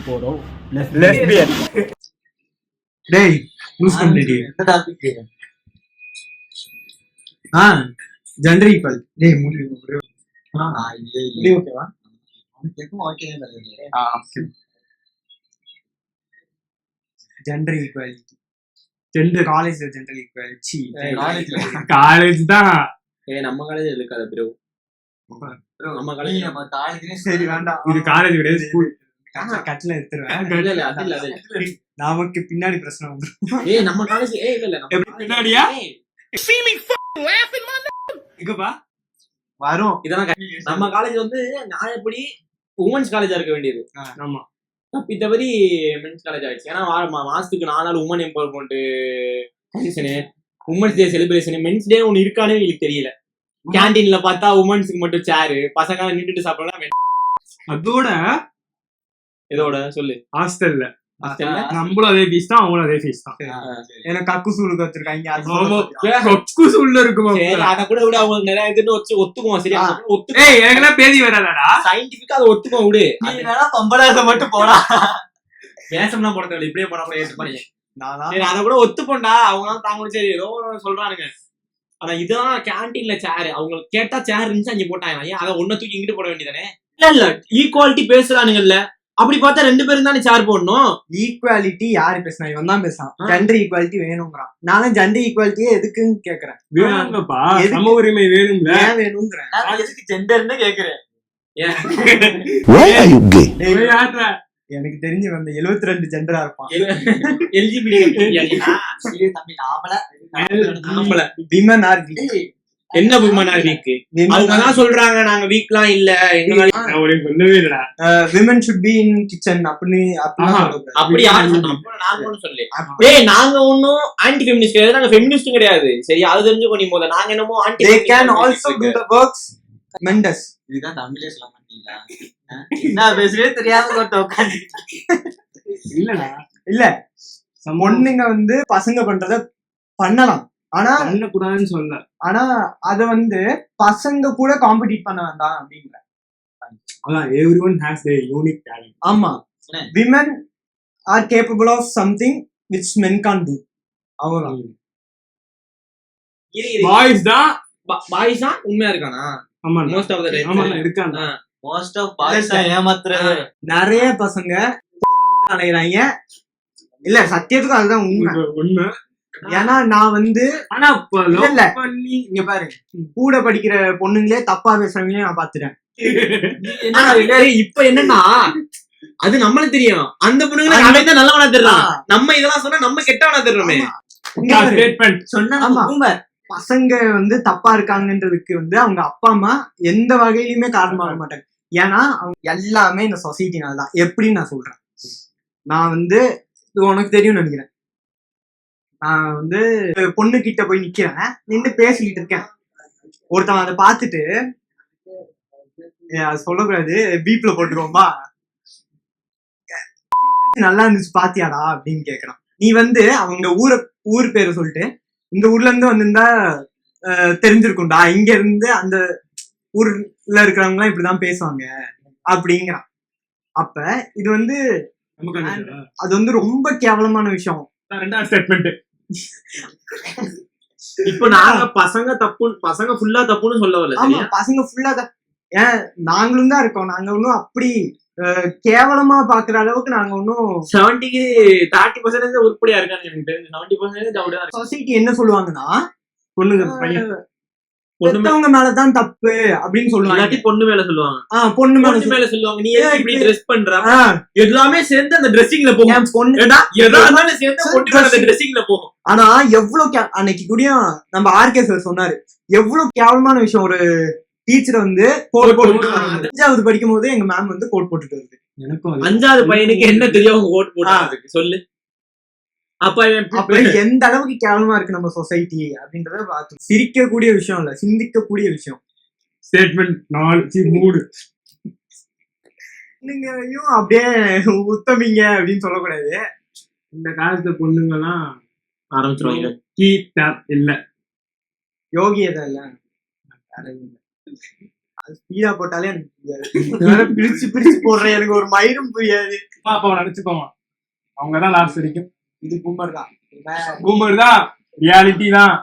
போறோம். லெஸ்பியன். டேய் லூஸ் பண்ணிடி. என்ன டாபிக்? Gender equal. டேய் முடிவு இல்ல ஓகேவா? கேக்கும் ஓகே இல்ல. Gender equality. ஜெண்டர் காலேஜ்ல ஜெண்டர் ஈக்குவாலிட்டி. காலேஜ் தான். நம்ம காலேஜ் இருக்காது ப்ரோ. நம்ம காலேஜ் நம்ம காலேஜ்லயே சரி வேண்டாம். இது காலேஜ் கிடையாது, ஸ்கூல். கட்டில எடுத்துருவேன். இல்ல இல்ல அது இல்ல அது. நமக்கு பின்னாடி பிரச்சனை வந்துரும். நம்ம காலேஜ் இல்ல இல்ல நம்ம பின்னாடியா? இங்கப்பா வரும். இதெல்லாம் நம்ம காலேஜ் வந்து நான் எப்படி உமன்ஸ் காலேஜா இருக்க வேண்டியது. ஆமா. தப்பித்தபடி மென்ஸ் காலேஜ் ஆயிடுச்சு. ஏன்னா மாசத்துக்கு 4 நாள் உமன் எம்பவர்மெண்ட் ஃபங்க்ஷனு, women's day celebration, men's day ஒன்னு இருக்கானே எனக்கு தெரியல. கேண்டீன்ல பார்த்தா உமன்ஸுக்கு மட்டும் சேரு, பசங்க நின்றுட்டு சாப்பிடலாம். அதோட இதோட சொல்லு ஹாஸ்டல்ல நம்மளும் அதே ஃபீஸ் தான், அவங்களும் அதே ஃபீஸ் தான். எனக்கு கக்கு சூளுக்கு வச்சிருக்காங்க. உள்ள இருக்குமா? அத கூட விட அவங்க நிறைய இதுன்னு ஒத்துக்குவோம். சரியா ஒத்துக்க. எனக்குலாம் பேதி வராதாடா? சயின்டிபிக்கா அதை ஒத்துக்குவோம். விடு, பொம்பளாத மட்டும் போடா. வேஷம்லாம் போட தேவை, இப்படியே போனா கூட ஏற்றுப்பாங்க. அதை கூட ஒத்துப்போண்டா. அவங்க தாங்களும் சரி ஏதோ சொல்றானுங்க. ஆனா இதான் கேண்டீன்ல சேரு, அவங்க கேட்டா சேர் இருந்துச்சு அங்க போட்டாங்க. ஏன் அதை ஒன்ன தூக்கி இங்கிட்டு போட வேண்டியதானே? இல்ல இல்ல ஈக்குவாலிட்டி பேசுறானுங்கல்ல, அப்படி பார்த்தா 2 பேரும் தானே சேர் போடணும். ஈக்குவாலிட்டி யாரு பேசினா? இவன் தான் பேசான். Gender equality வேணுங்கிறான். நானும் ஜெண்டர் ஈக்குவாலிட்டியே எதுக்குன்னு கேக்குறேன். வேணுங்கப்பா, சம உரிமை வேணும்ல. ஏன் வேணுங்கிறேன்? எதுக்கு ஜெண்டர்னு கேக்குறேன். எனக்கு தெரிஞ்சு வந்து 72 ஜெண்டரா இருப்பான். Women R week. என்ன விமன் ஆர் வீக்? அவங்க சொல்றாங்க நாங்க வீக்லாம் இல்ல, சொல்லவே இல்லடா. Women should be in kitchen அப்படி யாரு சொல்லு. டேய் நாங்க ஒன்னும் ஆன்டி ஃபெமினிஸ்ட் கிடையாது, நாங்க ஃபெமினிஸ்டும் கிடையாது. சரி அது தெரிஞ்சுக்கோ. நீ போத நாங்க என்னமோ anti. they can also do the works. மெண்டஸ் இதுதான் தமிழே சொல்ல மாட்டீங்களா? என்ன பேசுவே தெரியாம உட்காந்து. இல்லடா, இல்ல பொண்ணுங்க வந்து பசங்க பண்றத பண்ணலாம், ஆனா பண்ணக்கூடாதுன்னு சொல்ல. ஆனா அத வந்து பசங்க கூட காம்படிட் பண்ண வேண்டாம் அப்படிங்கிற. அதான் everyone has their unique talent. ஆமா, women are capable of something which men can't do. அவ்வளவுதான். பாய்ஸ் தான் உண்மையா இருக்கானா? ஆமா, மோஸ்ட் ஆஃப் தி டைம் ஆமா இருக்கானா? மோஸ்ட் ஆஃப் பாய்ஸ் ஏமாத்துறது. நிறைய பசங்க அலையறாங்க. இல்ல சத்தியத்துக்கு அதுதான் உண்மை. ஏன்னா நான் வந்து இங்க பாரு, கூட படிக்கிற பொண்ணுங்களே தப்பா பேசுறவங்களே நான் பாத்துட்டேன். இப்ப என்னன்னா அது நம்மளுக்கு தெரியும், அந்த பொண்ணுங்க அவன் தான் நல்லவனா தெரியும். நம்ம இதெல்லாம் சொன்னா நம்ம கெட்டவனா தெரியுமே. சொன்னா பசங்க வந்து தப்பா இருக்காங்கன்றதுக்கு வந்து அவங்க அப்பா அம்மா எந்த வகையிலுமே காரணமாக மாட்டாங்க. ஏன்னா அவங்க எல்லாமே இந்த சொசைட்டினால தான். எப்படின்னு நான் சொல்றேன். நான் வந்து உனக்கு தெரியும்னு நினைக்கிறேன். நான் வந்து பொண்ணு கிட்ட போய் நிக்கிறேன், நின்று பேசிக்கிட்டு இருக்கேன். ஒருத்தவன் அதை பார்த்துட்டு அது சொல்லக்கூடாது, பீப்ல போட்டுக்கோம்பா, நல்லா இருந்துச்சு பாத்தியாடா அப்படின்னு கேக்குறான். நீ வந்து அவங்க ஊர் பேரை சொல்லிட்டு இந்த ஊர்ல இருந்து வந்திருந்தா தெரிஞ்சிருக்கும்டா, இங்க இருந்து அந்த ஊர்ல இருக்கிறவங்க எல்லாம் இப்படிதான் பேசுவாங்க அப்படிங்கிறான். அப்ப இது வந்து அது வந்து ரொம்ப கேவலமான விஷயம். இப்ப நாங்க பசங்க ஃபுல்லா தப்புன்னு சொல்ல வரல. ஆமா, பசங்க ஃபுல்லா ஏன் நாங்களும் தான் இருக்கோம். நாங்க ஒன்னும் அப்படி கேவலமா பாக்குற அளவுக்கு நாங்க ஒன்னும் 30% உருப்படியா இருக்காங்க. எனக்கு தெரிஞ்சு 70% சொசைட்டி என்ன சொல்லுவாங்கன்னா, பொண்ணுங்க மேலதான் தப்பு அப்படின்னு சொல்லுவாங்க. பொண்ணு மேல சொல்லுவாங்க. பொண்ணு மேல சொல்லுவாங்க. நீ ஏன் இப்படி ட்ரெஸ் பண்ற? எல்லாமே சேர்ந்து அந்த ட்ரெஸ்ஸிங்ல போகும். ட்ரெஸ்ஸிங்ல போகும். ஆனா எவ்வளவு அன்னைக்கு கூட நம்ம ஆர்கே சார் சொன்னாரு, எவ்வளவு கேவலமான விஷயம். ஒரு டீச்சர் வந்து கோட் போட்டு 5வது படிக்கும் போது எங்க மேம் வந்து கோட் போட்டுட்டு வருது. எனக்கும் 5வது பையனுக்கு என்ன தெரியும் கோட் போட்டு சொல்லு. அப்ப எந்த அளவுக்கு கேவலமா இருக்கு நம்ம சொசைட்டி அப்படின்றத பார்த்து சிரிக்கக்கூடிய விஷயம் இல்ல, சிந்திக்கக்கூடிய விஷயம். ஸ்டேட்மெண்ட் 4 நீங்கயும் அப்படியே உத்தமிங்க அப்படின்னு சொல்லக்கூடாது. இந்த காலத்து பொண்ணுங்க எல்லாம் ஆரம்பிச்சிருவாங்க. இல்ல யோகியதை இல்ல, ஸ்பீடா போட்டாலே எனக்கு புரியாது. வேற பிரிச்சு பிரிச்சு போடுறேன், எனக்கு ஒரு மயிரும் புரியாது. அப்ப நினைச்சுக்கோங்க, அவங்கதான் லாஸ்ட் வரைக்கும். இது பூமர் தான். பூமர் தான், ரியாலிட்டி தான்.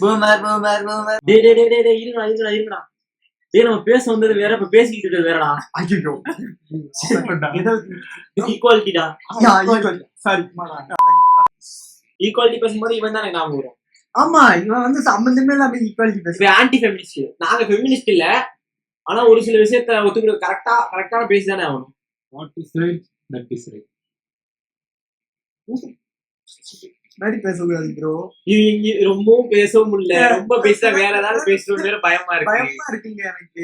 Boomer boomer boomer. டேய் டேய் டேய் டேய் இருங்கடா. டேய் நம்ம பேச வந்தது வேற, இப்ப பேசிக்கிட்டு இருக்கிறது வேறடா. ஐயோ ஈக்குவாலிட்டிடா. சாரி. ஈக்குவாலிட்டி பேசும்போது இவன் தான் எனக்கு ஞாபகம் வரும். ஆமா, இவன் வந்து சம்பந்தமே இல்லாம ஈக்குவாலிட்டி பேசுறான். இவன் ஆன்டி ஃபெமினிஸ்ட். நாங்க ஃபெமினிஸ்ட் இல்ல, ஆனா ஒரு சில விஷயத்த ஒத்துக்கிறது கரெக்டான பேசிதானே ஆகணும். What is right, that is right. மாதிரி பேசக்கூடாது ப்ரோ. இது ரொம்பவும் பேசவும் இல்ல, ரொம்ப பேச வேற ஏதாவது பேசணும் வேற பயமா இருக்கு. பயமா இருக்குங்க எனக்கு.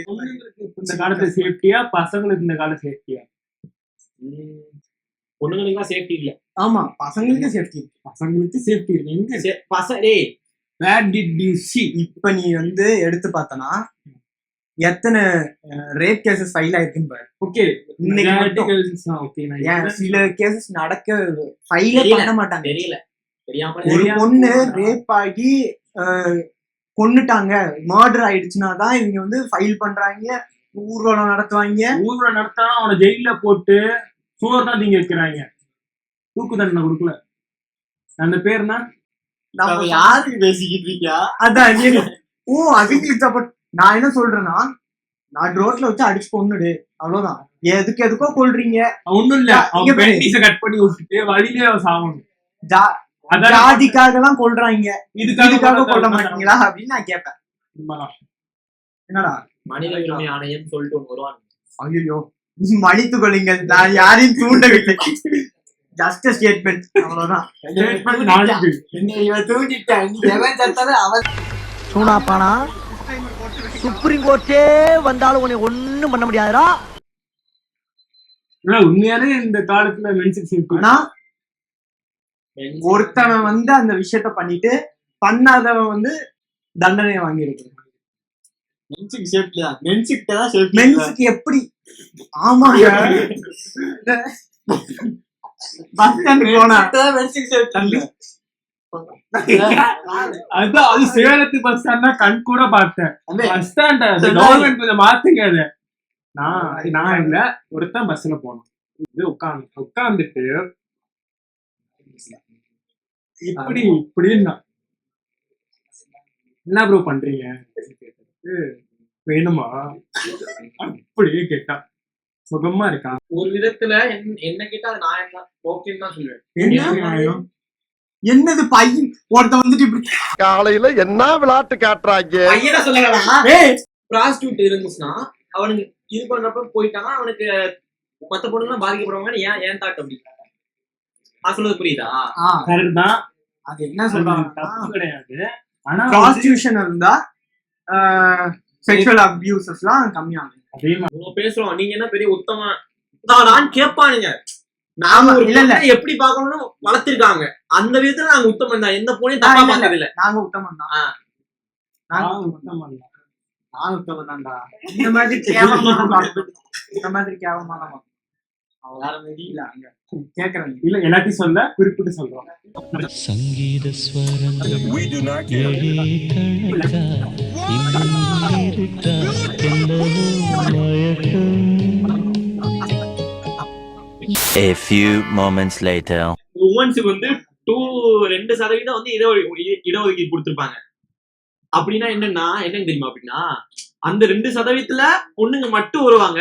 இந்த காலத்துல சேஃப்டியா, பசங்களுக்கு இந்த காலம் சேஃப்டியா? பொண்ணுங்களுக்கு தான் சேஃப்டி இல்ல. ஆமா, பசங்களுக்கு சேஃப்டி. பசங்களுக்கு சேஃப்டி எங்க? டேய் where did you see? இப்ப நீ வந்து எடுத்து பார்த்தனா எத்தனை ரேப் கேசஸ் ஃபைல் ஆயிருக்குன்னு பாரு. ஓகே, இன்னைக்கு மட்டும். ஓகே, ஏன் சில கேசஸ் நடக்க ஃபைலே பண்ண மாட்டாங்க. தெரியல, தெரியாம ஒரு பொண்ணு ரேப் ஆகி கொன்னுட்டாங்க, மர்டர் ஆயிடுச்சுன்னா தான் இவங்க வந்து ஃபைல் பண்றாங்க, ஊர்வலம் நடத்துவாங்க. ஊர்வலம் நடத்தா அவனை ஜெயில போட்டு சோறு தான் திங்க வைக்கிறாங்க, தூக்கு தண்டனை கொடுக்கல. அந்த பேர்னா நம்ம யாருக்கு பேசிக்கிட்டு இருக்கியா? அதான் ஓ அவங்களுக்கு சப்போர்ட். நான் என்ன சொல்றேன்னா, நான் ரோட்ல வச்சு அடிச்சு கொன்னுடு, அவ்வளவுதான். எதுக்கோ கொல்றீங்க. ஒண்ணும் இல்ல, அவங்க பெண்டிஸ கட் பண்ணி விட்டுட்டு வழியிலே சாகணும். ஜாதிக்காக எல்லாம் கொல்றாங்க, இதுக்காக கொல்ல மாட்டீங்களா அப்படின்னு நான் கேட்பேன். என்னடா மனித உரிமை ஆணையம் சொல்லிட்டு ஒன்று வருவாங்க. ஐயோ, மன்னித்து கொள்ளுங்கள், நான் யாரையும் தூண்டவில்லை. ஜஸ்ட் ஸ்டேட்மெண்ட், அவ்வளவுதான். சூனாப்பானா சுப்ரீம் கோர்ட்டே வந்தாலும் உன்னை ஒண்ணும் பண்ண முடியாதுடா. உண்மையாலே இந்த காலத்துல மென்ஷன் சேஃப்டி. ஆனா ஒருத்தவன் வந்து அந்த விஷயத்த பண்ணிட்டு பண்ணாதவன் வந்து தண்டனை வாங்கியிருக்கான். மென்ஸுக்கு சேஃப்டியா? மென்ஸுக்கு தான் சேஃப்டி. மென்ஸுக்கு எப்படி? ஆமாங்க, பஸ் ஸ்டாண்ட் போனா மென்ஸுக்கு சேஃப்டி. அதான், அது சேலத்து பஸ் ஸ்டாண்ட் கண் கூட பார்த்தேன். பஸ் ஸ்டாண்ட் கவர்மெண்ட் கொஞ்சம் மாத்துங்க அத. நான் இல்ல, ஒருத்தன் பஸ்ல போனோம், இது உட்காந்துட்டு இப்படின்னா என்ன ப்ரோ பண்றீங்க வேணுமா அப்படியே கேட்டா சுகமா இருக்கா. ஒரு விதத்துல என்ன கேட்டா அது நான் என்ன ஓகேன்னு தான் சொல்லுவேன். என்னது பையன் ஒருத்த வந்துட்டு இப்படி காலையில என்ன விளையாட்டு காட்டுறாங்க. பையனை சொல்லலாம். ப்ராஸ்டியூட் இருந்துச்சுன்னா அவனுக்கு இது பண்றப்ப போயிட்டானா அவனுக்கு மத்த பொண்ணுங்க பாதிக்கப்படுவாங்கன்னு ஏன் தாட் அப்படி? நான் சொல்றது புரியுதா? கரெக்ட் தான். அது என்ன சொல்றாங்க, தப்பு கிடையாது. ஆனா ப்ராஸ்டியூஷன் இருந்தா செக்சுவல் அபியூசஸ்லாம் கம்மியாகும். அதே மாதிரி நம்ம பேசுறோம், நீங்க என்ன பெரிய உத்தம நான் கேட்பானுங்க. நாம இல்ல எப்படி பாக்கணும்னு வளர்த்திருக்காங்க, அந்த விதத்துல நாங்க உத்தமம் தான். எந்த பொண்ணையும் தப்பா பார்த்தது இல்ல. நாங்க உத்தமம் தான். நான் உத்தமம் தான்டா. இந்த மாதிரி கேவலமான இல்ல அங்க கேக்குறேன் இல்ல, எல்லாத்தையும் சொல்ல குறிப்பிட்டு சொல்றோம். சங்கீத ஸ்வரங்கள் A few moments later. உமன்ஸுக்கு வந்து 2% வந்து இடஒதுக்கீடு கொடுத்திருப்பாங்க. அப்படின்னா என்னன்னு தெரியுமா? அப்படின்னா அந்த 2% பொண்ணுங்க மட்டும் வருவாங்க.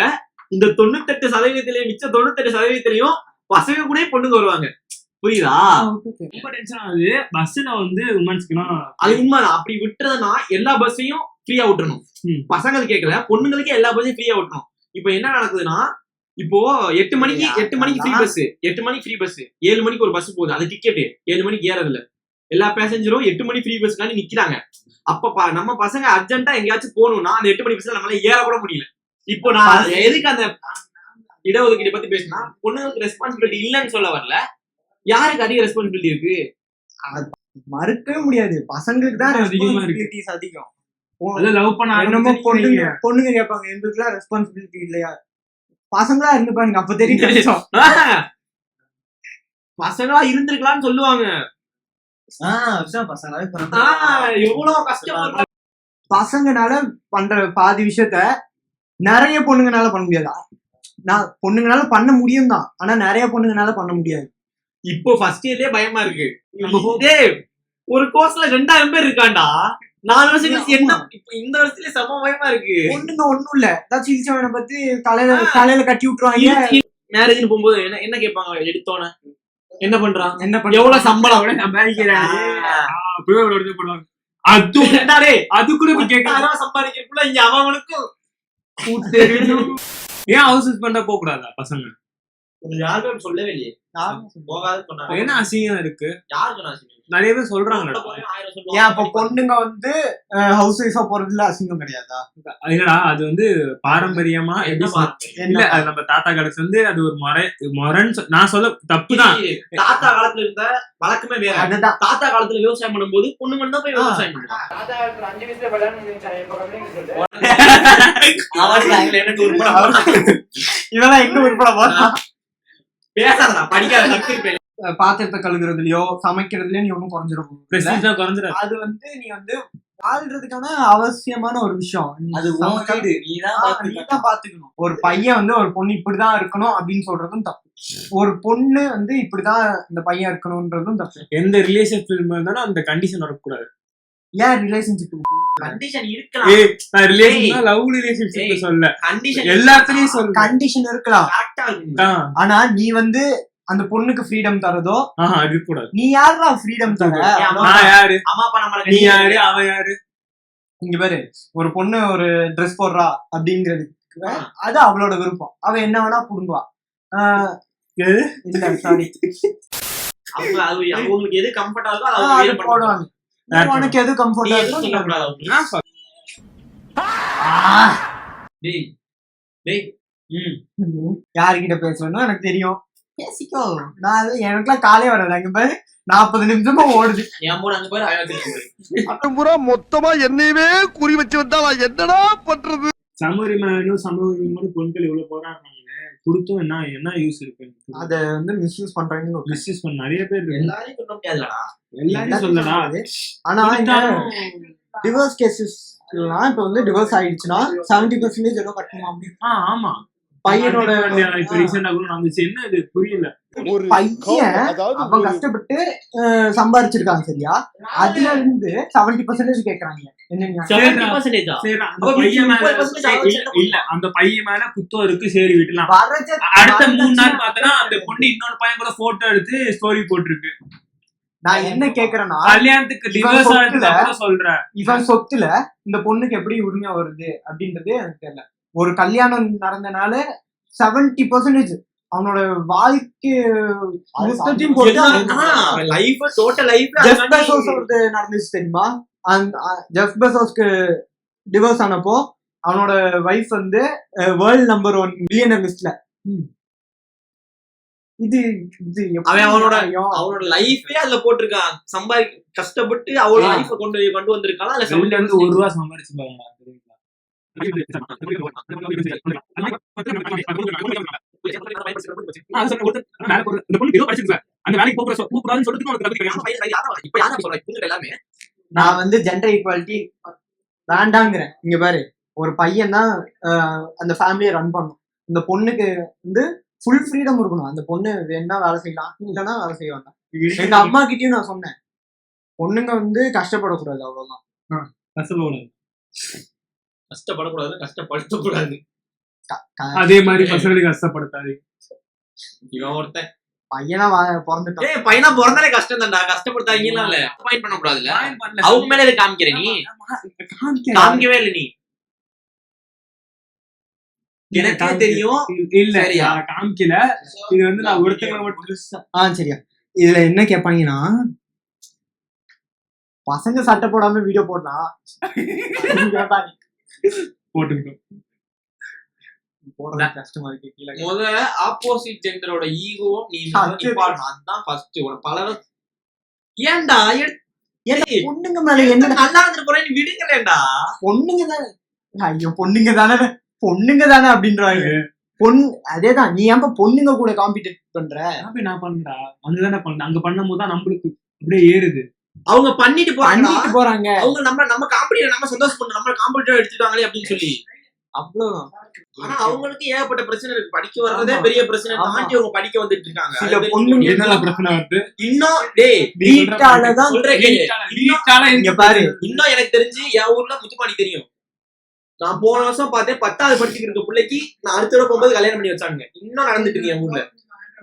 இந்த 98% மிச்ச 98% பசங்க கூட பொண்ணுங்க வருவாங்க. புரியுதா? ரொம்ப டென்ஷன் ஆகுது. பஸ்ல வந்து உமன்ஸ்க்குனா அது உண்மைதான். அப்படி விட்டுறதுன்னா எல்லா பஸ்ஸையும் ஃப்ரீயா விட்டுறணும். பசங்களுக்கு கேட்கல, பொண்ணுங்களுக்கே எல்லா பஸ்ஸையும் ஃப்ரீயா விட்டுறணும். இப்ப என்ன நடக்குதுன்னா, இப்போ 8 மணிக்கு ஃப்ரீ பஸ், 8 மணிக்கு ஃப்ரீ பஸ், 7 மணிக்கு ஒரு பஸ் போகுது, அது டிக்கெட் 7 மணிக்கு ஏறதில்ல. எல்லா பேசஞ்சரும் 8 மணி ஃப்ரீ பஸ்க்காண்டி நிக்கிறாங்க. அப்ப நம்ம பசங்க அர்ஜென்ட்டா எங்கேயாச்சும் போகணும்னா அந்த 8 மணி பஸ்ல நம்மளால ஏற கூட முடியல. இப்போ நான் எதுக்கு அந்த இடஒதுக்கீடு பத்தி பேசினா, பொண்ணுங்களுக்கு ரெஸ்பான்சிபிலிட்டி இல்லைன்னு சொல்ல வரல. யாருக்கு அதிக ரெஸ்பான்சிபிலிட்டி இருக்கு? மறுக்கவே முடியாது. பசங்களுக்கு தான் ரெஸ்பான்சிபிலிட்டிஸ் அதிகம். லவ் பண்ண என்னமோ பொண்ணுங்க கேட்பாங்க, எங்களுக்குலாம் ரெஸ்பான்சிபிலிட்டி இல்லையா? பசங்களா இருந்து பாருங்க, அப்ப தெரியும். பசங்களா இருந்திருக்கலாம்னு சொல்லுவாங்க. எவ்வளவு கஷ்டம். பசங்கனால பண்ற பாதி விஷயத்த நிறைய பொண்ணுங்கனால பண்ண முடியாது. நான் பொண்ணுங்கனால பண்ண முடியும் தான், ஆனா நிறைய பொண்ணுங்கனால பண்ண முடியாது. இப்போ ஃபர்ஸ்ட் இயர்லயே பயமா இருக்கு. டேய், ஒரு கோர்ஸ்ல 2000 பேர் இருக்காண்டா. 4 வருஷம் கழிச்சு என்ன இப்ப இந்த வருஷத்துல செம பயமா இருக்கு. பொண்ணுங்க ஒண்ணும் இல்ல, ஏதாச்சும் இழிச்சவனை பத்தி தலையில கட்டி விட்டுருவாங்க. மேரேஜ்னு போகும்போது என்ன கேட்பாங்க எடுத்தோன்னே? என்ன பண்றான், என்ன பண்ண, எவ்வளவு சம்பளம், சம்பாதிக்கிறாரு போடுவாங்க. அது கூட கேட்க சம்பாதிக்கிறதுக்குள்ள இங்க அவனுக்கும் ஏன் ஹவுஸ் பண்ண போக கூடாதா பசங்க? யாருமே சொல்லவே இல்லையே. போகாது சொன்னாங்க. என்ன அசிங்கம் இருக்கு? யாரு சொன்னா அசிங்கம்? நிறைய பேர் சொல்றாங்க. ஏன் அப்ப பொண்ணுங்க வந்து ஹவுஸ் ஒய்ஃபா போறதுல அசிங்கம் கிடையாதா? இல்லடா, அது வந்து பாரம்பரியமா இல்ல, அது நம்ம தாத்தா காலத்துல இருந்து அது ஒரு முறைன்னு நான் சொல்ல தப்புதான். தாத்தா காலத்துல இருந்த வழக்கமே வேற. அதுதான் தாத்தா காலத்துல விவசாயம் பண்ணும்போது பொண்ணு மட்டும் தான் போய் விவசாயம் பண்ணுவாங்க. இதெல்லாம் எங்க உருப்பட போறா? பேசாதடா, படிக்காத நக்கு. பாத்திரத்தை கழுகுறதுலயோ சமைக்கிறதுலயோ நீ ஒன்னும் குறைஞ்சிடும். அது வந்து நீ வந்து வாழ்றதுக்கான அவசியமான ஒரு விஷயம். அது நீதான் பாத்துக்கணும். ஒரு பையன் வந்து ஒரு பொண்ணு இப்படிதான் இருக்கணும் அப்படின்னு சொல்றதும் தப்பு. ஒரு பொண்ணு வந்து இப்படிதான் இந்த பையன் இருக்கணும்ன்றதும் தப்பு. எந்த ரிலேஷன்ஷிப் இருந்தாலும் அந்த கண்டிஷன் வரக்கூடாது. ஏன் ரிலேஷன்ஷிப் கண்டிஷன் இருக்கலாம். லவ் ரிலேஷன்ஷிப் சொல்ல, கண்டிஷன் எல்லாத்துலயும் சொல்ல கண்டிஷன் இருக்கலாம். ஆனா நீ வந்து அந்த பொண்ணுக்கு ஃப்ரீடம் தரதோ இருக்கக்கூடாது. நீ யாரா ஃப்ரீடம் தர? யாரு? அம்மா அப்பா நம்மள நீ யாரு, அவ யாரு? இங்க பாரு, ஒரு பொண்ணு ஒரு ட்ரெஸ் போடுறா அப்படிங்கிறதுக்கு அது அவளோட விருப்பம். அவ என்ன வேணா புடுங்குவா. இல்ல சாரி, அவங்களுக்கு எது கம்ஃபர்ட் ஆகுதோ அது போடுவாங்க. உனக்கு எது கம்ஃபர்ட் ஆகுதோ. யாருக்கிட்ட பேசணும் எனக்கு தெரியும், பேசிக்கோ. நான் எனக்குலாம் காலே வராது. அங்க பாரு 40 நிமிஷமா ஓடுது. என் போட அங்க பாரு மொத்தமா என்னையவே குறி வச்சு வந்தா என்னடா பண்றது? சமூக பொண்கள் இவ்வளவு போராடுறாங்க, கொடுத்தும் என்ன யூஸ் இருக்கு? அத வந்து மிஸ்யூஸ் பண்றாங்க. மிஸ்யூஸ் பண்ண நிறைய பேர் எல்லாரையும் சொல்ல முடியாதுடா, எல்லாரையும் சொல்லடா. ஆனா டிவோர்ஸ் கேசஸ் எல்லாம் இப்ப வந்து டிவோர்ஸ் ஆயிடுச்சுன்னா 70% ஏதோ கட்டணும் அப்படின்னு. ஆமா, பையனோட இப்ப ரீசெண்டா கூட நடந்துச்சு. என்ன இது புரியல. பையன் அவன் கஷ்டப்பட்டு சம்பாரிச்சிருக்காங்க சரியா, அதுல இருந்து 70% கேக்குறாங்க. அந்த பையன் மேல குத்தம் இருக்கு, சரி விட்டுலாம். அடுத்த 3 நாள் பார்த்தனா அந்த பொண்ணு இன்னொரு பையன் கூட போட்டோ எடுத்து ஸ்டோரி போட்டிருக்கு. நான் என்ன கேக்குறேன்னா, கல்யாணத்துக்கு டிவோர்ஸ் ஆனதுக்கு சொல்றேன், இவன் சொத்துல இந்த பொண்ணுக்கு எப்படி உரிமை வருது அப்படின்றது எனக்கு தெரியல. ஒரு கல்யாணம் நடந்தனால 70% அவனோட வாழ்க்கை நடந்துச்சு தெரியுமா? ஜெஃப் பெசோஸ்க்கு டிவோர்ஸ் ஆனப்போ அவனோட வைஃப் வந்து வேர்ல்ட் நம்பர் 1 பில்லியனர் லிஸ்ட்ல. இது அவனோட லைஃபே அதுல போட்டிருக்கான். கஷ்டப்பட்டு அவளோட லைஃப கொண்டு வந்திருக்கான். அதுல 1 ரூபா சம்பாரிச்சு பாருங்க. நான் வந்து ஜெண்டர் ஈக்குவாலிட்டி வேண்டாங்கிறேன். இங்க பாரு, ஒரு பையன் தான் அந்த ஃபேமிலியை ரன் பண்ணும். இந்த பொண்ணுக்கு வந்து ஃபுல் ஃப்ரீடம் இருக்கணும். அந்த பொண்ணு வேணா வேலை செய்யலாம், இல்லைன்னா வேலை செய்ய வேண்டாம். எங்க அம்மா கிட்டயும் நான் சொன்னேன், பொண்ணுங்க வந்து கஷ்டப்படக்கூடாது, அவ்வளவுதான். கஷ்டப்படக்கூடாது, கஷ்டப்படுத்தக்கூடாது. அதே மாதிரி பசங்களுக்கு கஷ்டப்படுத்தாது. இவன் ஒருத்தன் பையனா பிறந்துட்டான். பையனா பிறந்தாலே கஷ்டம் தான்டா, கஷ்டப்படுத்தாங்கலாம் இல்ல. பாயிண்ட் பண்ண கூடாதுல்ல, அவங்க மேல எது காமிக்கிற நீ? காமிக்கவே இல்ல நீ. எனக்கே தெரியும். இல்ல காமிக்கல. இது வந்து நான் ஒருத்தங்க சரியா. இதுல என்ன கேட்பாங்கன்னா, பசங்க சட்டை போடாம வீடியோ போடலாம் போட்டுக்கிட்டோம். கஷ்டமா இருக்கு. முதல்ல ஆப்போசிட் ஜெண்டரோட ஈகோவும் நீ அதுதான் ஃபர்ஸ்ட். பல ஏன்டா பொண்ணுங்க மேல என்ன நல்லா இருந்து போறேன் விடுங்களேன்டா. பொண்ணுங்க தானே, ஐயோ பொண்ணுங்க தானே அப்படின்றாங்க. அதேதான், நீ ஏன் பொண்ணுங்க கூட காம்பீட் பண்ற? நான் பண்றா அதுதானே பண்ண. அங்க பண்ணும் போதுதான் நம்மளுக்கு அப்படியே ஏறுது. அவங்க பண்ணிட்டு போறாங்க. அவங்க நம்ம காம்படிட்டர் நம்ம சந்தோஷம் பண்ண, நம்ம காம்படிட்டர் எடுத்துட்டாங்களே அப்படின்னு சொல்லி அவ்வளவுதான். ஆனா அவங்களுக்கு ஏகப்பட்ட பிரச்சனை இருக்கு. படிக்க வர்றதே பெரிய பிரச்சனை தாண்டி அவங்க படிக்க வந்துட்டு இருக்காங்க. சில பொண்ணுங்க என்னென்ன பிரச்சனை வருது? இன்னும் டேய் வீட்டாலதான் சொல்றேன் கேளு. இங்க பாரு, இன்னும் எனக்கு தெரிஞ்சு என் ஊர்ல முத்துப்பாண்டி தெரியும். நான் போன வருஷம் பார்த்தேன் 10வது படிச்சுட்டு இருக்க பிள்ளைக்கு நான் அடுத்த தடவை போகும்போது கல்யாணம் பண்ணி வச்சாங்க. இன்னும் நடந்துட்டு இருக்கு என் ஊர்ல.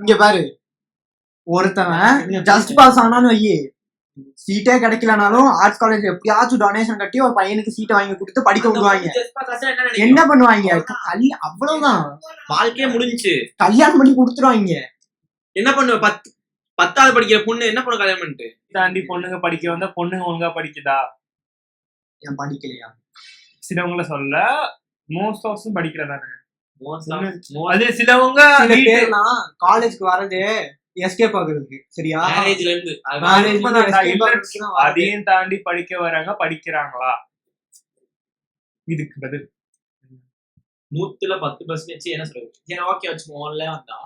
இங்க பாரு, ஒருத்தவன் ஜஸ்ட் பாஸ் ஆனான்னு வையே, சீட்டே கிடைக்கலனாலும் ஆர்ட்ஸ் காலேஜ் எப்படியாச்சும் டொனேஷன் கட்டி ஒரு பையனுக்கு சீட்டை வாங்கி கொடுத்து படிக்க விடுவாங்க. என்ன பண்ணுவாங்க? அவ்வளவுதான், வாழ்க்கையே முடிஞ்சுச்சு. கல்யாணம் பண்ணி கொடுத்துருவாங்க. என்ன பண்ணுவ? 10வது படிக்கிற பொண்ணு என்ன பண்ண கல்யாணம் பண்ணிட்டு? தாண்டி பொண்ணுங்க படிக்க வந்தா பொண்ணுங்க ஒழுங்கா படிக்குதா? ஏன் படிக்கலையா? சிலவங்கள சொல்ல மோஸ்ட் ஆஃப் படிக்கிறதானே. அது சிலவங்க சில பேர்லாம் காலேஜ்க்கு வரதே எஸ்கேப் ஆகுறதுக்கு, சரியா? மேரேஜ்ல இருந்து அதையும் தாண்டி படிக்க வராங்க, படிக்கிறாங்களா? இதுக்கு பதில் 100ல 10% என்ன சொல்றது? சரி ஓகே வச்சுக்கோல, வந்தா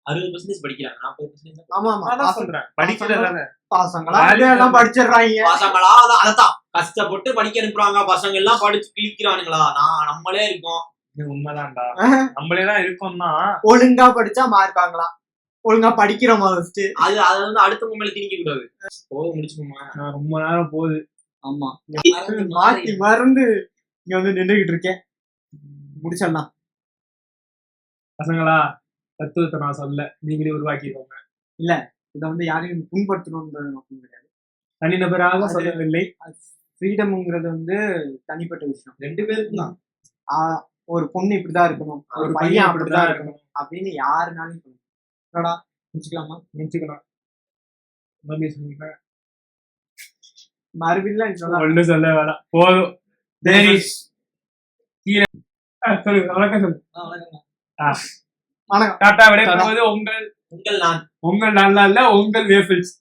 60% படிக்கிறாங்க, 40%. ஆமா ஆமா, அதான் சொல்றேன், படிக்கிறதானே. பாசங்களா எல்லாம் படிச்சிடுறாங்க. பசங்களா அதத்தான் கஷ்டப்பட்டு படிக்க அனுப்புறாங்க. பசங்க எல்லாம் படிச்சு கிழிக்கிறானுங்களா? நம்மளே இருக்கோம். உண்மைதான்டா, நம்மளேதான் இருக்கோம்னா. ஒழுங்கா படிச்சா மார்க்காங்களா? ஒழுங்கா படிக்கிறோமா? அது வந்து அடுத்தவங்க மேல திணிக்க கூடாது. போது முடிச்சுக்கோமா, ரொம்ப நேரம் போகுது. ஆமா, மாத்தி மறந்து இங்க வந்து நின்றுகிட்டு இருக்கேன். முடிச்சிடலாம். பசங்களா, தத்துவத்தை நான் சொல்ல, நீங்களே உருவாக்கிக்கோங்க. இல்ல, இதை வந்து யாரையும் புண்படுத்தணும்ன்றது நோக்கம் கிடையாது. தனிநபராக சொல்லவில்லை. ஃப்ரீடம்ங்கிறது வந்து தனிப்பட்ட விஷயம். 2 பேருக்கும் தான். ஒரு பொண்ணு இப்படிதான் இருக்கணும், ஒரு பையன் அப்படிதான் இருக்கணும் அப்படின்னு யாருனாலும் சொல்லணும். முடிச்சுக்கலாமா? முடிச்சுக்கலாம். மறுபடியும் ஒண்ணு சொல்ல வேணாம், போதும். சரி, கீழே சொல்லு, வணக்கம் சொல்லு. வணக்கம். டாட்டா விடை உங்கள் உங்கள் நான் உங்கள் நல்லா இல்ல, உங்கள் வேஃபிள்ஸ்.